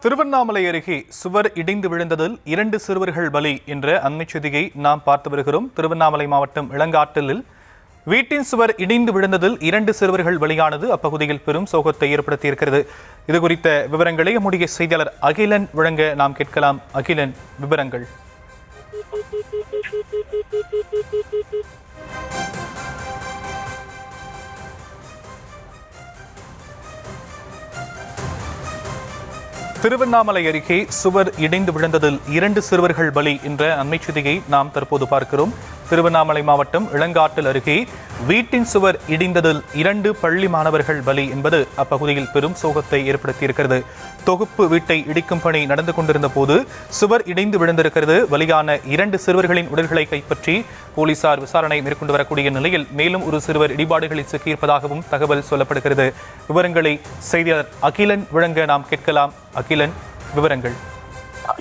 திருவண்ணாமலை அருகே சுவர் இடிந்து விழுந்ததில் 2 சிறுவர்கள் பலி என்ற அண்மை செய்தியை நாம் பார்த்து வருகிறோம். திருவண்ணாமலை மாவட்டம் இளங்காட்டில் வீட்டின் சுவர் இடிந்து விழுந்ததில் 2 சிறுவர்கள் பலியானது அப்பகுதியில் பெரும் சோகத்தை ஏற்படுத்தியிருக்கிறது. இது குறித்த விவரங்களை நம்முடைய செய்தியாளர் அகிலன் வழங்க நாம் கேட்கலாம். அகிலன், விவரங்கள். திருவண்ணாமலை அருகே சுவர் இடிந்து விழுந்ததில் 2 சிறுவர்கள் பலி என்ற அண்மை செய்தியை நாம் தற்போது பார்க்கிறோம். திருவண்ணாமலை மாவட்டம் இளங்காட்டில் அருகே வீட்டின் சுவர் இடிந்ததில் 2 பள்ளி மாணவர்கள் பலி என்பது அப்பகுதியில் பெரும் சோகத்தை ஏற்படுத்தியிருக்கிறது. தொகுப்பு வீட்டை இடிக்கும் பணி நடந்து கொண்டிருந்த போது சுவர் இடிந்து விழுந்திருக்கிறது. பலியான 2 சிறுவர்களின் உடல்களை கைப்பற்றி போலீசார் விசாரணை மேற்கொண்டு வரக்கூடிய நிலையில் மேலும் ஒரு சிறுவர் இடிபாடுகளில் சிக்கியிருப்பதாகவும் தகவல் சொல்லப்படுகிறது. விவரங்களை செய்தியாளர் அகிலன் வழங்க நாம் கேட்கலாம். அகிலன், விவரங்கள்.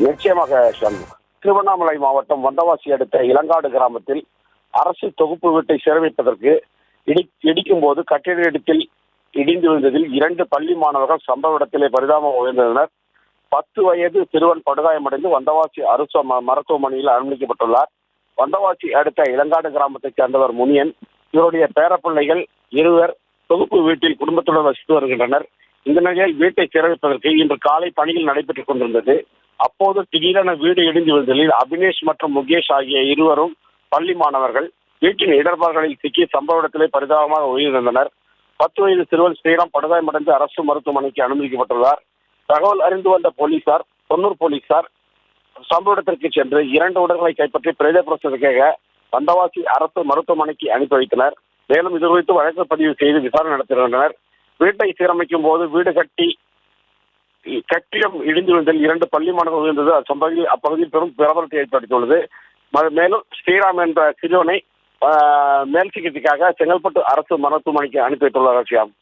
நிச்சயமாக. திருவண்ணாமலை மாவட்டம் வந்தவாசி அடுத்த இளங்காடு கிராமத்தில் அரசு தொகுப்பு வீட்டை சீரமைப்பதற்கு இடிக்கும் போது கட்டிட இடத்தில் இடிந்து விழுந்ததில் 2 பள்ளி மாணவர்கள் சம்பவ இடத்திலே பரிதாபம் உயர்ந்தனர். 10 வயது சிறுவன் படுகாயமடைந்து வந்தவாசி அரசு மருத்துவமனையில் அனுமதிக்கப்பட்டுள்ளார். வந்தவாசி அடுத்த இளங்காடு கிராமத்தைச் சேர்ந்தவர் முனியன், இவருடைய பேரப்பிள்ளைகள் 2 தொகுப்பு வீட்டில் குடும்பத்துடன் வசித்து வருகின்றனர். இந்த நிலையில் வீட்டை சீரமைப்பதற்கு இன்று காலை பணிகள் நடைபெற்றுக் கொண்டிருந்தது. அப்போது திடீரென வீடு இடிந்து விழுந்ததில் அபினேஷ் மற்றும் முகேஷ் ஆகிய 2 பள்ளி மாணவர்கள் வீட்டின் இடர்பாடுகளில் சிக்கி சம்பவ இடத்திலே பரிதாபமாக உயிரிழந்தனர். 10 வயது சிறுவன் ஸ்ரீராம் படுகாயமடைந்து அரசு மருத்துவமனைக்கு அனுமதிக்கப்பட்டுள்ளார். தகவல் அறிந்து வந்த போலீசார், தொன்னூர் போலீசார் சம்பவ இடத்திற்கு சென்று 2 உடல்களை கைப்பற்றி பிரேத பரிசோதனைக்காக வந்தவாசி அரசு மருத்துவமனைக்கு அனுப்பி வைத்தனர். மேலும் இது குறித்து வழக்கு பதிவு செய்து விசாரணை நடத்துகின்றனர். வீட்டை சீரமைக்கும் போது வீடு கட்டிடம் இடிந்து விழுந்ததில் 2 பள்ளி மாணவர்கள் விழுந்தது அப்பகுதியில் பெரும் பரபரப்பை ஏற்படுத்தியுள்ளது. மேலும் ஸ்ரீராம் என்ற சிறுவனை மேல் சிகிச்சைக்காக செங்கல்பட்டு அரசு மருத்துவமனைக்கு அனுப்பி வைத்துள்ளார்.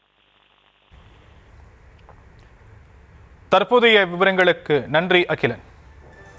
தற்போதைய விவரங்களுக்கு நன்றி அகிலன்.